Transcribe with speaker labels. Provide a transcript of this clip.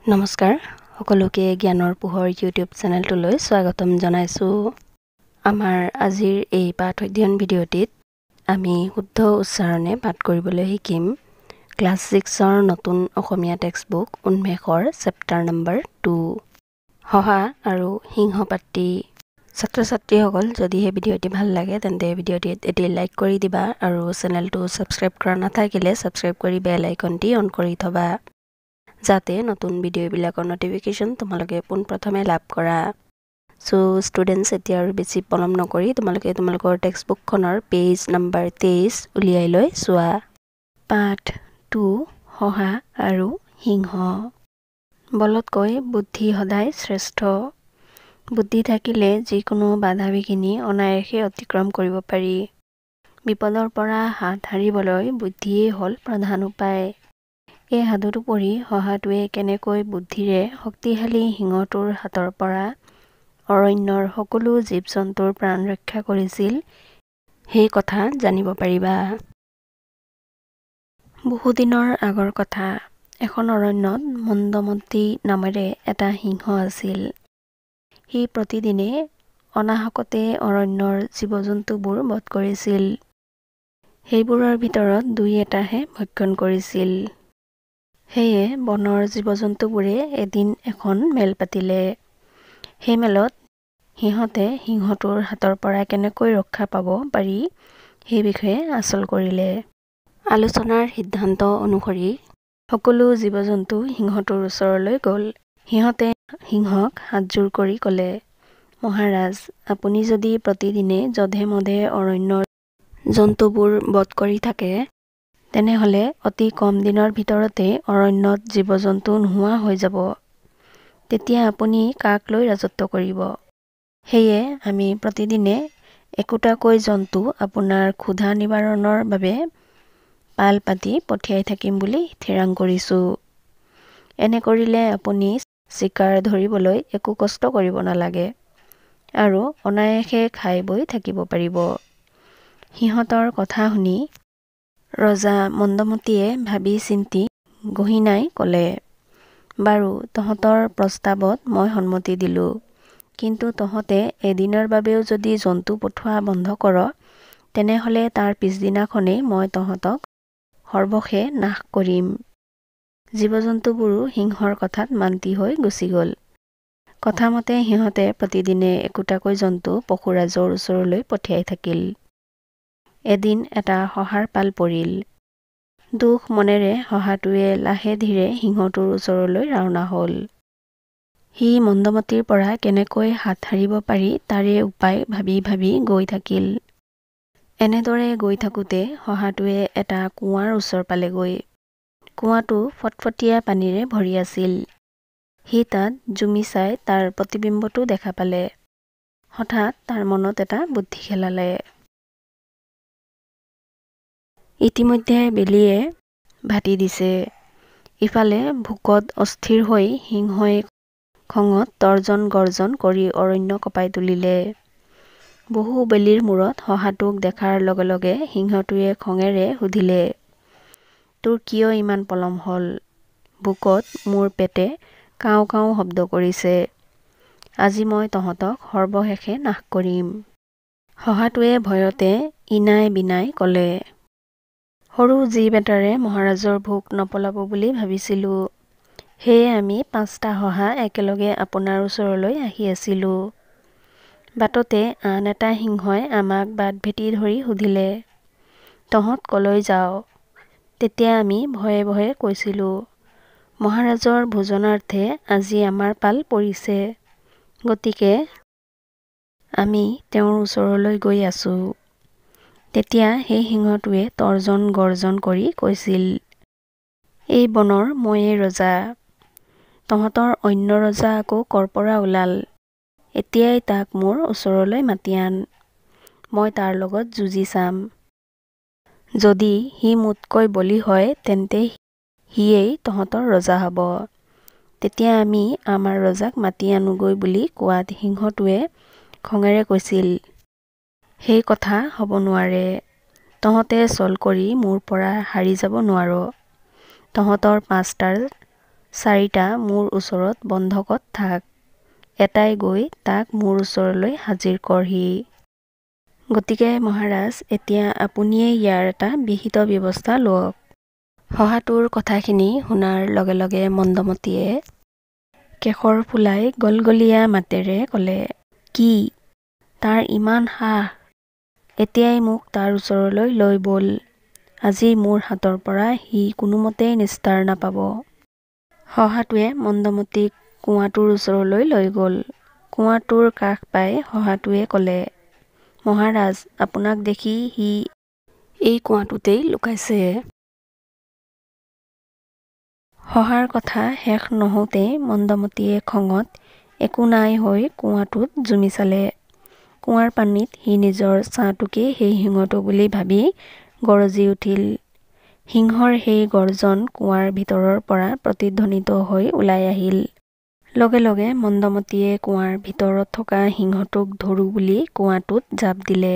Speaker 1: নমস্কাৰ সকলোকে জ্ঞানৰ পোহৰ ইউটিউব চেনেলটোলৈ স্বাগতম জনাইছো। আমাৰ আজিৰ এই পাঠ অধ্যয়ন ভিডিঅ'টিত আমি শুদ্ধ উচ্চাৰণে পাঠ কৰিবলৈ শিকিম ক্লাছ 6ৰ নতুন অসমীয়া টেক্সটবুক উন্মেষৰ চেপ্টাৰ নম্বৰ 2 হহা আৰু সিংহপাতি। ছাত্ৰ-ছাত্ৰীসকল যদিহে ভিডিঅ'টি ভাল লাগে তেন্তে ভিডিঅ'টিত এটি লাইক কৰি দিবা আৰু চেনেলটো ছাবস্ক্ৰাইব কৰা নাথাকিলে ছাবস্ক্ৰাইব কৰি বেল আইকনটি অন কৰি থবা যাতে নতুন ভিডিঅ'বিলাকৰ নটিফিকেশ্যন তোমালোকে পোনপ্ৰথমে লাভ কৰা। সো ষ্টুডেণ্টছ এতিয়া আৰু বেছি পলম নকৰি তোমালোকে তোমালোকৰ টেক্সটবুকখনৰ পেজ নম্বৰ 23 উলিয়াই লৈ চোৱা। পাঠ 2 হহা আৰু সিংহ। বলতকৈ বুদ্ধি সদায় শ্ৰেষ্ঠ। বুদ্ধি থাকিলে যিকোনো বাধা বিঘিনি অনায়াসে অতিক্ৰম কৰিব পাৰি। বিপদৰ পৰা হাত সাৰিবলৈ বুদ্ধিয়েই হ'ল প্ৰধান উপায়। এই সাধুটো পঢ়ি হহাটোৱে কেনেকৈ বুদ্ধিৰে শক্তিশালী সিংহটোৰ হাতৰ পৰা অৰণ্যৰ সকলো জীৱ-জন্তুৰ প্ৰাণ ৰক্ষা কৰিছিল সেই কথা জানিব পাৰিবা। বহুদিনৰ আগৰ কথা। এখন অৰণ্যত মন্দমতী নামেৰে এটা সিংহ আছিল। সি প্ৰতিদিনে অনাহকতে অৰণ্যৰ জীৱ-জন্তুবোৰ বধ কৰিছিল। সেইবোৰৰ ভিতৰত দুই এটাহে ভক্ষণ কৰিছিল। সেয়ে বনৰ জীৱ-জন্তুবোৰে এদিন এখন মেল পাতিলে। সেই মেলত সিহঁতে সিংহটোৰ হাতৰ পৰা কেনেকৈ ৰক্ষা পাব পাৰি সেই বিষয়ে আলোচনা কৰিলে। আলোচনাৰ সিদ্ধান্ত অনুসৰি সকলো জীৱ-জন্তু সিংহটোৰ ওচৰলৈ গ'ল। সিহঁতে সিংহক হাতজোৰ কৰি ক'লে, মহাৰাজ, আপুনি যদি প্ৰতিদিনে যধে-মধে অৰণ্যৰ জন্তুবোৰ বধ কৰি থাকে তেনেহলে অতি কম দিনৰ ভিতৰতে অৰণ্যত জীৱ-জন্তু নোহোৱা হৈ যাব। তেতিয়া আপুনি কাক লৈ ৰাজত্ব কৰিব? সেয়ে আমি প্ৰতিদিনে একোটাকৈ জন্তু আপোনাৰ ক্ষুধা নিবাৰণৰ বাবে পাল পাতি পঠিয়াই থাকিম বুলি থিৰাং কৰিছো। এনে কৰিলে আপুনি চিকাৰ ধৰিবলৈ একো কষ্ট কৰিব নালাগে আৰু অনায়াসে খাই বৈ থাকিব পাৰিব। সিহঁতৰ কথা শুনি ৰজা মন্দমতীয়ে ভাবি চিন্তি গহীনাই ক'লে, বাৰু তহঁতৰ প্ৰস্তাৱত মই সন্মতি দিলো, কিন্তু তহঁতে এদিনৰ বাবেও যদি জন্তু পঠোৱা বন্ধ কৰ তেনেহলে তাৰ পিছদিনাখনেই মই তহঁতক সৰ্বশে নাশ কৰিম। জীৱ-জন্তুবোৰো সিংহৰ কথাত মান্তি হৈ গুচি গ'ল। কথামতে সিহঁতে প্ৰতিদিনে একোটাকৈ জন্তু পশুৰাজৰ ওচৰলৈ পঠিয়াই থাকিল। এদিন এটা শহাৰ পাল পৰিল। দুখ মনেৰে শহাটোৱে লাহে ধীৰে সিংহটোৰ ওচৰলৈ ৰাওনা হ'ল। সি মন্দমতীৰ পৰা কেনেকৈ হাত সাৰিব পাৰি তাৰে উপায় ভাবি ভাবি গৈ থাকিল। এনেদৰে গৈ থাকোতে শহাটোৱে এটা কুঁৱাৰ ওচৰ পালেগৈ। কুঁৱাটো ফটফটীয়া পানীৰে ভৰি আছিল। সি তাত জুমি চাই তাৰ প্ৰতিবিম্বটো দেখা পালে। হঠাৎ তাৰ মনত এটা বুদ্ধি খেলালে। ইতিমধ্যে বেলিয়ে ভাটি দিছে। ইফালে ভোকত অস্থিৰ হৈ সিংহই খঙত তৰ্জন গৰ্জন কৰি অৰণ্য কঁপাই তুলিলে। বহু বেলিৰ মূৰত শহাটোক দেখাৰ লগে লগে সিংহটোৱে খঙেৰে সুধিলে, তোৰ কিয় ইমান পলম হ'ল? ভোকত মোৰ পেটে কাওঁ কাওঁ শব্দ কৰিছে। আজি মই তহঁতক সৰ্বশেষে নাশ কৰিম। শহাটোৱে ভয়তে ইনাই বিনাই ক'লে, সৰু জীৱ এটাৰে মহাৰাজৰ ভোক নপলাব বুলি ভাবিছিলো। সেয়ে আমি 5টা শহা একেলগে আপোনাৰ ওচৰলৈ আহি আছিলো। বাটতে আন এটা সিংহই আমাক বাট ভেটি ধৰি সুধিলে, তহঁত কলৈ যাৱ? তেতিয়া আমি ভয়ে ভয়ে কৈছিলো, মহাৰাজৰ ভোজনাৰ্থে আজি আমাৰ পাল পৰিছে, গতিকে আমি তেওঁৰ ওচৰলৈ গৈ আছো। তেতিয়া সেই সিংহটোৱে তৰ্জন গৰ্জন কৰি কৈছিল, এই বনৰ ময়েই ৰজা। তহঁতৰ অন্য ৰজা আকৌ কৰ পৰা ওলাল? এতিয়াই তাক মোৰ ওচৰলৈ মাতি আন। মই তাৰ লগত যুঁজি চাম। যদি সি মোতকৈ বলী হয় তেন্তে সিয়েই তহঁতৰ ৰজা হ'ব। তেতিয়া আমি আমাৰ ৰজাক মাতি আনোগৈ বুলি কোৱাত সিংহটোৱে খঙেৰে কৈছিল, সেই কথা হ'ব নোৱাৰে। তহঁতে ছল কৰি মোৰ পৰা হাৰি যাব নোৱাৰ। তহঁতৰ 5টাৰ 4টা মোৰ ওচৰত বন্ধকত থাক। এটাই গৈ তাক মোৰ ওচৰলৈ হাজিৰ কৰহি। গতিকে মহাৰাজ, এতিয়া আপুনিয়েই ইয়াৰ এটা বিহিত ব্যৱস্থা লওক। শহাটোৰ কথাখিনি শুনাৰ লগে লগে মন্দমতীয়ে কেশৰ ফুলাই গলগলীয়া মাতেৰে ক'লে, কি? তাৰ ইমান সাহ? এতিয়াই মোক তাৰ ওচৰলৈ লৈ বল। আজি মোৰ হাতৰ পৰা সি কোনোমতেই নিস্তাৰ নাপাব। শহাটোৱে মন্দমতীক কুঁৱাটোৰ ওচৰলৈ লৈ গ'ল। কুঁৱাটোৰ কাষ পাই শহাটোৱে ক'লে, মহাৰাজ, আপোনাক দেখি সি এই কুঁৱাটোতেই লুকাইছে। শহাৰ কথা শেষ নহওঁতেই মন্দমতীয়ে খঙত একো নাই হৈ কুঁৱাটোত জুমি চালে। কুঁৱাৰ পানীত সি নিজৰ ছাঁটোকেই সেই সিংহটো বুলি ভাবি গৰজি উঠিল। সিংহৰ সেই গৰ্জন কুঁৱাৰ ভিতৰৰ পৰা প্ৰতিধ্বনিত হৈ ওলাই আহিল। লগে লগে মন্দমতীয়ে কুঁৱাৰ ভিতৰত থকা সিংহটোক ধৰো বুলি কুঁৱাটোত জাপ দিলে।